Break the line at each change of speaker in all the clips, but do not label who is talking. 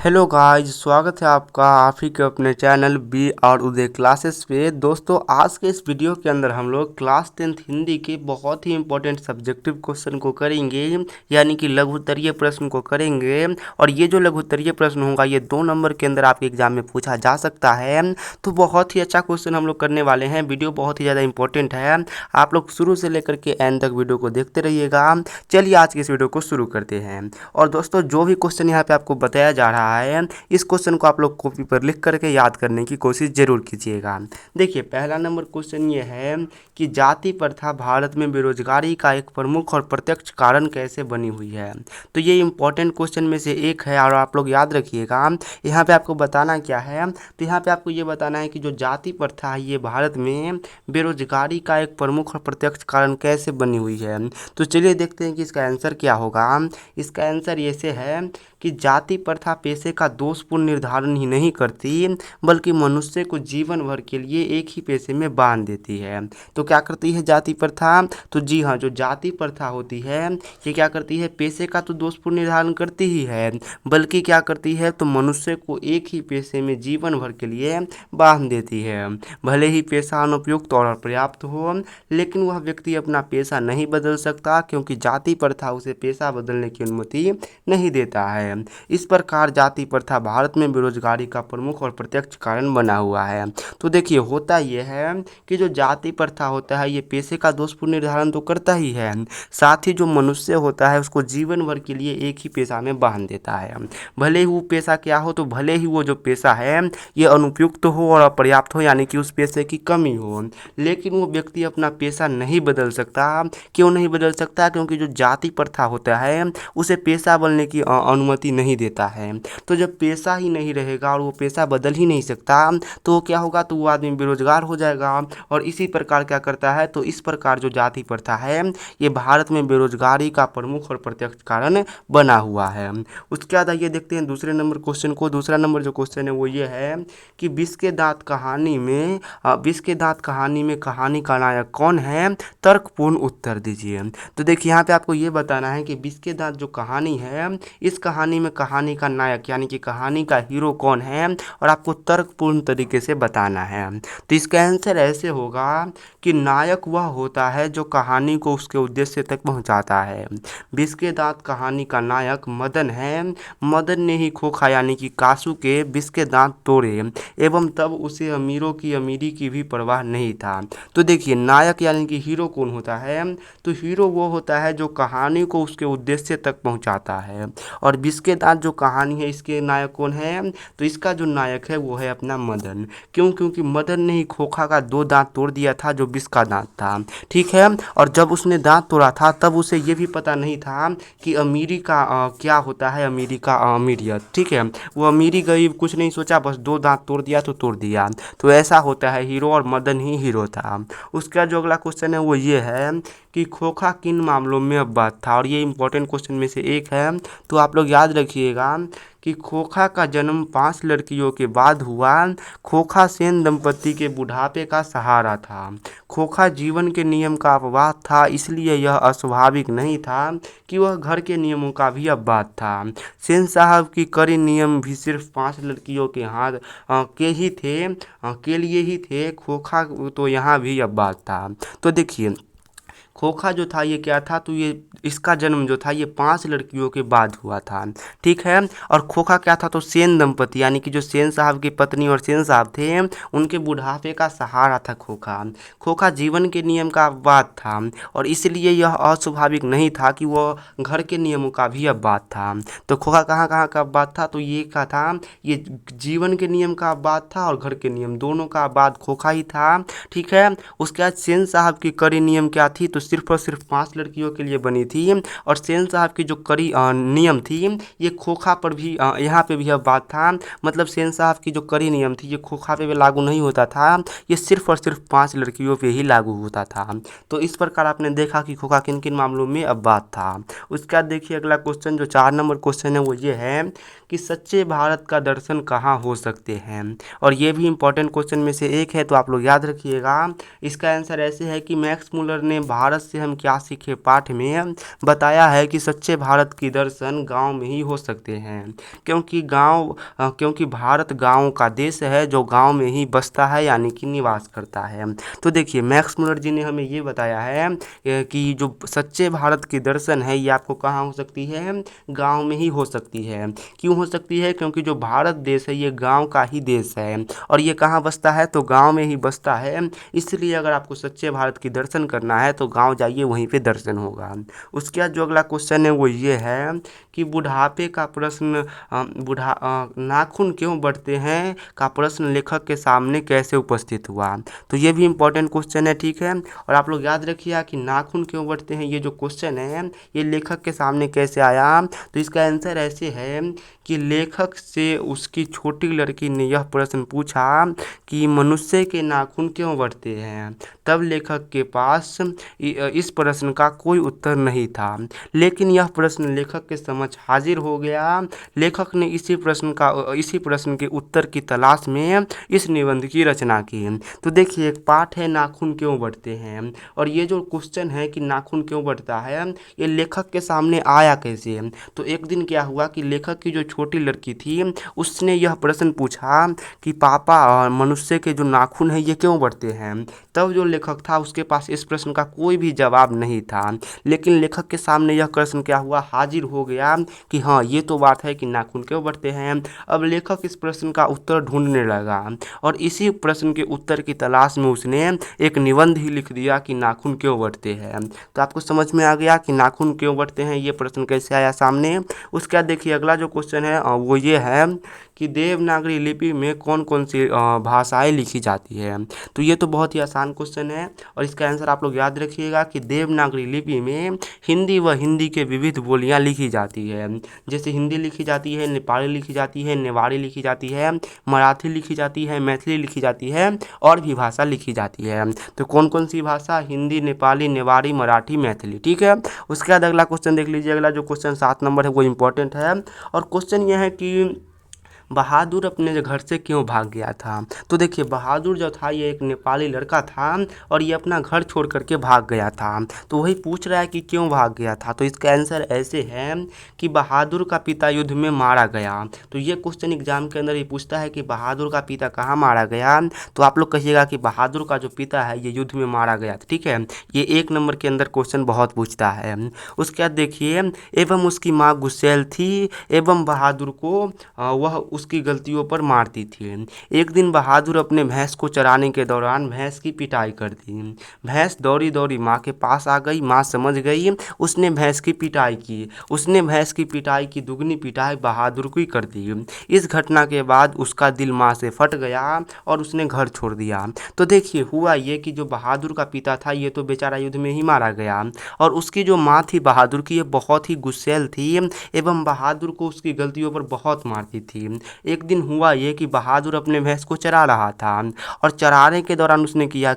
Hello guys, स्वागत है आपका आप ही के अपने चैनल बी और उदय क्लासेस पे। दोस्तों, आज के इस वीडियो के अंदर हम लोग क्लास 10th हिंदी के बहुत ही इंपॉर्टेंट सब्जेक्टिव क्वेश्चन को करेंगे, यानी कि लघु उत्तरीय प्रश्न को करेंगे। और ये जो लघु उत्तरीय प्रश्न होगा ये 2 नंबर के अंदर आपके एग्जाम में पूछा जा सकता है। तो बहुत ही अच्छा क्वेश्चन हम लोग करने वाले हैं। वीडियो बहुत ही ज़्यादा इंपॉर्टेंट है, आप लोग शुरू से लेकर के एंड तक वीडियो को देखते रहिएगा। चलिए आज की इस वीडियो को शुरू करते हैं। और दोस्तों, जो भी क्वेश्चन यहाँ पे आपको बताया जा रहा है, इस क्वेश्चन को आप लोग कॉपी पर लिख करके याद करने की कोशिश जरूर कीजिएगा। देखिए, पहला नंबर क्वेश्चन ये है कि जाति प्रथा भारत में बेरोजगारी का एक प्रमुख और प्रत्यक्ष कारण कैसे बनी हुई है। तो ये इंपॉर्टेंट क्वेश्चन में से एक है और आप लोग याद रखिएगा। यहाँ पे आपको बताना क्या है, तो यहाँ पे आपको ये बताना है कि जो जाति प्रथा है ये भारत में बेरोजगारी का एक प्रमुख और प्रत्यक्ष कारण कैसे बनी हुई है। तो चलिए देखते हैं कि इसका आंसर क्या होगा। इसका आंसर ऐसे है कि जाति प्रथा पेशे का दोषपूर्ण निर्धारण ही नहीं करती, बल्कि मनुष्य को जीवन भर के लिए एक ही पेशे में बांध देती है। तो क्या करती है जाति प्रथा? तो जी हाँ, जो जाति प्रथा होती है ये क्या करती है, पेशे का तो दोषपूर्ण निर्धारण करती ही है, बल्कि क्या करती है, तो मनुष्य को एक ही पेशे में जीवन भर के लिए बांध देती है। भले ही पेशा अनुपयुक्त और अपर्याप्त हो, लेकिन वह व्यक्ति अपना पेशा नहीं बदल सकता, क्योंकि जाति प्रथा उसे पेशा बदलने की अनुमति नहीं देता है। इस प्रकार जाति प्रथा भारत में बेरोजगारी का प्रमुख और प्रत्यक्ष कारण बना हुआ है। तो देखिए, होता यह है कि जो जाति प्रथा होता है ये पेशे का दोषपूर्ण निर्धारण तो करता ही है, साथ ही जो मनुष्य होता है उसको जीवन भर के लिए एक ही पेशा में बांध देता है। भले ही वो पेशा क्या हो, तो भले ही वो जो पेशा है ये अनुपयुक्त हो और अपर्याप्त हो, यानी कि उस पेशे की कमी हो, लेकिन वो व्यक्ति अपना पेशा नहीं बदल सकता। क्यों नहीं बदल सकता? क्योंकि जो जाति प्रथा होता है उसे पेशा बनने की अनुमति नहीं देता है। तो जब पेशा ही नहीं रहेगा और वो पेशा बदल ही नहीं सकता, तो क्या होगा, तो वो आदमी बेरोजगार हो जाएगा। और इसी प्रकार क्या करता है, तो इस प्रकार जो जाति प्रथा है ये भारत में बेरोजगारी का प्रमुख और प्रत्यक्ष कारण बना हुआ है। उसके बाद आइए देखते हैं दूसरे नंबर क्वेश्चन को। दूसरा नंबर जो क्वेश्चन है वो ये है कि विष के दांत कहानी में कहानी का नायक कौन है? तर्कपूर्ण उत्तर दीजिए। तो देखिए, यहाँ पे आपको ये बताना है कि विष के दांत जो कहानी है, इस कहानी में कहानी का नायक यानी कि कहानी का हीरो कौन है, और आपको तर्कपूर्ण तरीके से बताना है। तो इसका आंसर ऐसे होगा कि नायक वह होता है जो कहानी को उसके उद्देश्य तक पहुंचाता है। विष के दांत कहानी का नायक मदन है। मदन ने ही खोखा यानी कि कासू के विष के दांत तोड़े, एवं तब उसे अमीरों की अमीरी की भी परवाह नहीं था। तो देखिए, नायक यानी कि हीरो कौन होता है, तो हीरो वो होता है जो कहानी को उसके उद्देश्य तक पहुंचाता है। और विष के दांत जो कहानी है इसके नायक कौन है, तो इसका जो नायक है वो है अपना मदन। क्यों? क्योंकि मदन ने ही खोखा का 2 दांत तोड़ दिया था जो विष का दांत था। ठीक है, और जब उसने दांत तोड़ा था तब उसे ये भी पता नहीं था कि अमीरी का क्या होता है, अमीरी का अमीरियत। ठीक है, वो अमीरी गरीब कुछ नहीं सोचा, बस 2 दांत तोड़ दिया तो तोड़ दिया। तो ऐसा होता है हीरो, और मदन ही हीरो था। उसका जो अगला क्वेश्चन है वो ये है कि खोखा किन मामलों में अपवाद था, और ये इंपॉर्टेंट क्वेश्चन में से एक है। तो आप लोग याद रखिएगा कि खोखा का जन्म 5 लड़कियों के बाद हुआ। खोखा सेन दंपति के बुढ़ापे का सहारा था। खोखा जीवन के नियम का अपवाद था, इसलिए यह अस्वाभाविक नहीं था कि वह घर के नियमों का भी अपवाद था। सेन साहब की कड़ी नियम भी सिर्फ 5 लड़कियों के हाथ के लिए ही थे। खोखा तो यहाँ भी अपवाद था। तो देखिए, खोखा जो था ये क्या था, तो ये इसका जन्म जो था ये 5 लड़कियों के बाद हुआ था। ठीक है, और खोखा क्या था, तो सेन दंपति यानी कि जो सेन साहब की पत्नी और सेन साहब थे उनके बुढ़ापे का सहारा था खोखा। खोखा जीवन के नियम का अपवाद था, और इसलिए यह अस्वाभाविक नहीं था कि वह घर के नियमों का भी अपवाद था। तो खोखा कहाँ कहाँ का अपवाद था, तो ये क्या था, ये जीवन के नियम का अपवाद था और घर के नियम दोनों का अपवाद खोखा ही था। ठीक है, उसके बाद सेन साहब की कड़ी नियम क्या थी, तो सिर्फ और सिर्फ 5 लड़कियों के लिए बनी थी। और सेन साहब की जो कड़ी नियम थी ये खोखा पर भी यहाँ पे भी अब बात था। मतलब सेन साहब की जो कड़ी नियम थी ये खोखा पे भी लागू नहीं होता था, ये सिर्फ और सिर्फ 5 लड़कियों पे ही लागू होता था। तो इस प्रकार आपने देखा कि खोखा किन किन मामलों में अब बात था। उसके बाद देखिए अगला क्वेश्चन जो 4 नंबर क्वेश्चन है वो ये है कि सच्चे भारत का दर्शन कहाँ हो सकते हैं। और ये भी इंपॉर्टेंट क्वेश्चन में से एक है, तो आप लोग याद रखिएगा। इसका आंसर ऐसे है कि मैक्स मुलर ने भारत से हम क्या सीखे पाठ में बताया है कि सच्चे भारत की दर्शन गांव में ही हो सकते हैं, क्योंकि भारत गांव का देश है जो गांव में ही बसता है यानी कि निवास करता है। तो देखिए मैक्स मुलर जी ने हमें ये बताया है कि जो सच्चे भारत की दर्शन है ये आपको कहाँ हो सकती है, गांव में ही हो सकती है। क्यों हो सकती है, क्योंकि जो भारत देश है ये गांव का ही देश है और ये कहाँ बसता है, तो गांव में ही बसता है। इसलिए अगर आपको सच्चे भारत की दर्शन करना है तो गांव जाइए, वहीं पे दर्शन होगा। उसके बाद जो अगला क्वेश्चन है वो ये है कि बुढ़ापे का प्रश्न नाखून क्यों बढ़ते हैं का प्रश्न लेखक के सामने कैसे उपस्थित हुआ। तो ये भी इम्पोर्टेंट क्वेश्चन है, ठीक है। और आप लोग याद रखिए कि नाखून क्यों बढ़ते हैं, ये जो क्वेश्चन है ये लेखक के सामने कैसे आया। तो इसका आंसर ऐसे है कि लेखक से उसकी छोटी लड़की ने यह प्रश्न पूछा कि मनुष्य के नाखून क्यों बढ़ते हैं। तब लेखक के पास इस प्रश्न का कोई उत्तर नहीं था, लेकिन यह प्रश्न लेखक के समझ हाजिर हो गया। लेखक ने इसी प्रश्न के उत्तर की तलाश में इस निबंध की रचना की। तो देखिए एक पाठ है नाखून क्यों बढ़ते हैं, और ये जो क्वेश्चन है कि नाखून क्यों बढ़ता है ये लेखक के सामने आया कैसे। तो एक दिन क्या हुआ कि लेखक की जो छोटी लड़की थी उसने यह प्रश्न पूछा कि पापा मनुष्य के जो नाखून है ये क्यों बढ़ते हैं। तब जो लेखक था उसके पास इस प्रश्न का कोई भी जवाब नहीं था, लेकिन लेखक के सामने यह प्रश्न क्या हुआ, हाजिर हो गया कि हाँ ये तो बात है कि नाखून क्यों बढ़ते हैं। अब लेखक इस प्रश्न का उत्तर ढूंढने लगा और इसी प्रश्न के उत्तर की तलाश में उसने एक निबंध ही लिख दिया कि नाखून क्यों बढ़ते हैं। तो आपको समझ में आ गया कि नाखून क्यों बढ़ते हैं, ये प्रश्न कैसे आया सामने। उसके बाद देखिए अगला जो क्वेश्चन है वो ये है कि देवनागरी लिपि में कौन कौन सी भाषाएं लिखी जाती है। तो ये तो बहुत ही आसान क्वेश्चन है और इसका आंसर आप लोग याद रखिएगा कि देवनागरी लिपि में हिंदी व हिंदी के विविध बोलियां लिखी जाती है। जैसे हिंदी लिखी जाती है, नेपाली लिखी जाती है, नेवाड़ी लिखी जाती है, मराठी लिखी जाती है, मैथिली लिखी जाती है और भी भाषा लिखी जाती है। तो कौन कौन सी भाषा, हिंदी, नेपाली, नेवाड़ी, मराठी, मैथिली, ठीक है। उसके बाद अगला क्वेश्चन देख लीजिए। अगला जो क्वेश्चन 7 नंबर है वो इम्पोर्टेंट है और क्वेश्चन यह है कि बहादुर अपने घर से क्यों भाग गया था। तो देखिए बहादुर जो था ये एक नेपाली लड़का था और ये अपना घर छोड़ करके भाग गया था। तो वही पूछ रहा है कि क्यों भाग गया था। तो इसका आंसर ऐसे है कि बहादुर का पिता युद्ध में मारा गया। तो ये क्वेश्चन एग्जाम के अंदर ये पूछता है कि बहादुर का पिता कहाँ मारा गया। तो आप लोग कहिएगा कि बहादुर का जो पिता है ये युद्ध में मारा गया था, ठीक है। ये 1 नंबर के अंदर क्वेश्चन बहुत पूछता है। उसके बाद देखिए एवं उसकी माँ गुस्सैल थी एवं बहादुर को वह उसकी गलतियों पर मारती थी। एक दिन बहादुर अपने भैंस को चराने के दौरान भैंस की पिटाई कर दी। भैंस दौड़ी दौड़ी माँ के पास आ गई। माँ समझ गई, उसने भैंस की पिटाई की। उसने भैंस की पिटाई की दुगनी पिटाई बहादुर को ही कर दी। इस घटना के बाद उसका दिल माँ से फट गया और उसने घर छोड़ दिया। तो देखिए हुआ ये कि जो बहादुर का पिता था ये तो बेचारा युद्ध में ही मारा गया और उसकी जो माँ थी बहादुर की ये बहुत ही गुस्सैल थी एवं बहादुर को उसकी गलतियों पर बहुत मारती थी। एक दिन हुआ ये कि बहादुर अपने भैंस को चरा रहा था और चराने के दौरान उसने किया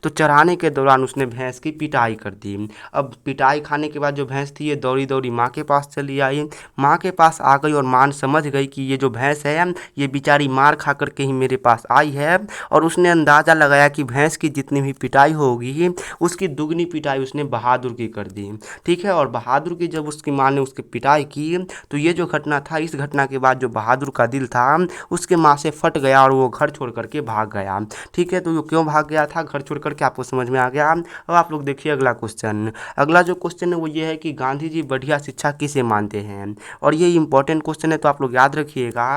तो चराने के दौरान उसने भैंस की पिटाई कर दी। अब पिटाई खाने के बाद जो भैंस थी ये दौड़ी दौड़ी माँ के पास चली आई। माँ के पास आ गई और माँ समझ गई कि ये जो भैंस है ये बेचारी मार खा करके ही मेरे पास आई है और उसने अंदाज़ा लगाया कि भैंस की जितनी भी पिटाई होगी उसकी दुगनी पिटाई उसने बहादुर की कर दी, ठीक है। और बहादुर की जब उसकी माँ ने उसकी पिटाई की तो ये जो घटना था, इस घटना के बाद जो बहादुर का दिल था उसके माँ से फट गया और वो घर छोड़ करके भाग गया, ठीक है। तो वो क्यों भाग गया था घर छोड़ करके, आपको समझ में आ गया। अब आप लोग देखिए अगला क्वेश्चन। अगला जो क्वेश्चन है वो ये है कि गांधी जी बढ़िया शिक्षा किसे मानते हैं। और ये इंपॉर्टेंट क्वेश्चन है तो आप लोग याद रखिएगा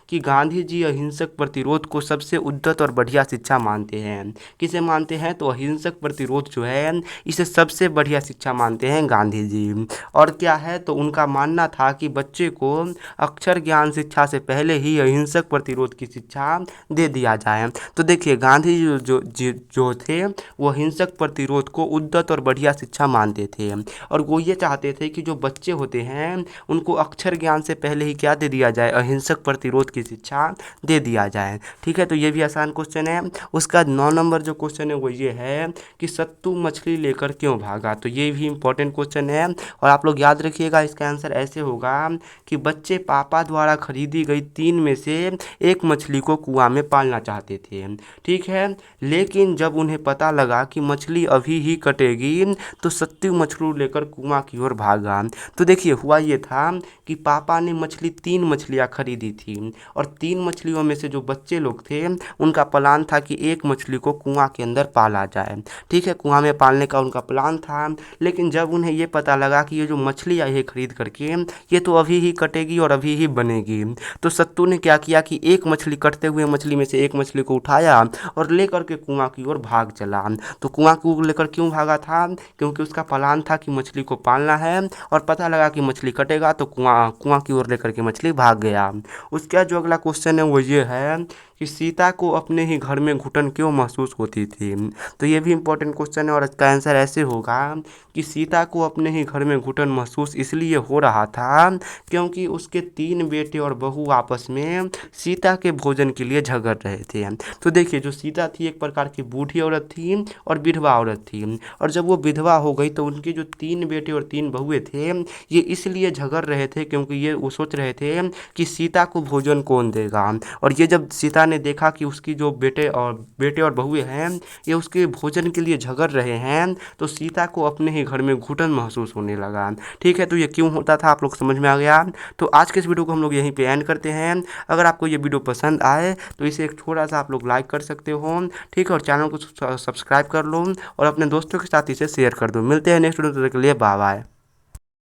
कि गांधी जी अहिंसक प्रतिरोध को सबसे उद्दत और बढ़िया शिक्षा मानते हैं। किसे मानते हैं, तो अहिंसक प्रतिरोध जो है इसे सबसे बढ़िया शिक्षा मानते हैं गांधी जी। और क्या है, तो उनका मानना था कि बच्चे को अक्षर ज्ञान शिक्षा से पहले ही अहिंसक प्रतिरोध की शिक्षा दे दिया जाए। तो देखिए गांधी जी जो थे वो अहिंसक प्रतिरोध को उद्दत और बढ़िया शिक्षा मानते थे और वो ये चाहते थे कि जो बच्चे होते हैं उनको अक्षर ज्ञान से पहले ही क्या दे दिया जाए, अहिंसक प्रतिरोध की शिक्षा दे दिया जाए, ठीक है। तो ये भी आसान क्वेश्चन है। उसका 9 नंबर जो क्वेश्चन है वो ये है कि सत्तू मछली लेकर क्यों भागा। तो ये भी इंपॉर्टेंट क्वेश्चन है और आप लोग याद रखिएगा इसका आंसर ऐसे होगा कि बच्चे पापा द्वारा खरीदी गई तीन में से एक मछली को कुआं में पालना चाहते थे। ठीक है, लेकिन जब उन्हें पता लगा कि मछली अभी ही कटेगी तो सत्तू मछली लेकर कुआं की ओर भागा। तो देखिए हुआ ये था कि पापा ने तीन मछलियाँ खरीदी थी और तीन मछलियों में से जो बच्चे लोग थे उनका प्लान था कि एक मछली को कुआं के अंदर पाला जाए। ठीक है, कुआं में पालने का उनका प्लान था, लेकिन जब उन्हें ये पता लगा कि ये जो मछली आई है खरीद करके ये तो अभी ही कटेगी और अभी ही बनेगी, तो सत्तू ने क्या किया कि एक मछली कटते हुए मछली में से एक मछली को उठाया और लेकर के कुआं की ओर भाग चला। तो कुआं की ओर लेकर क्यों भागा था? क्योंकि उसका प्लान था कि मछली को पालना है और पता लगा कि मछली कटेगा तो कुआं की ओर लेकर के मछली भाग गया। उसका जो अगला क्वेश्चन है वो ये है कि सीता को अपने ही घर में घुटन क्यों महसूस होती थी? तो ये भी इम्पोर्टेंट क्वेश्चन है और इसका आंसर ऐसे होगा कि सीता को अपने ही घर में घुटन महसूस इसलिए हो रहा था क्योंकि उसके तीन बेटे और बहू आपस में सीता के भोजन के लिए झगड़ रहे थे। तो देखिए जो सीता थी एक प्रकार की बूढ़ी औरत थी और विधवा औरत थी, और जब वो विधवा हो गई तो उनके जो तीन बेटे और तीन बहुएं थे ये इसलिए झगड़ रहे थे क्योंकि ये वो सोच रहे थे कि सीता को भोजन कौन देगा। और ये जब सीता ने देखा कि उसकी जो बेटे और बहुएं हैं ये उसके भोजन के लिए झगड़ रहे हैं तो सीता को अपने ही घर में घुटन महसूस होने लगा। ठीक है, तो ये क्यों होता था आप लोग समझ में आ गया। तो आज के इस वीडियो को हम लोग यहीं पे एंड करते हैं। अगर आपको ये वीडियो पसंद आए तो इसे एक थोड़ा सा आप लोग लाइक कर सकते हो। ठीक है, और चैनल को सब्सक्राइब कर लो और अपने दोस्तों के साथ इसे शेयर कर दो। मिलते हैं नेक्स्ट वीडियो के लिए, बाय बाय।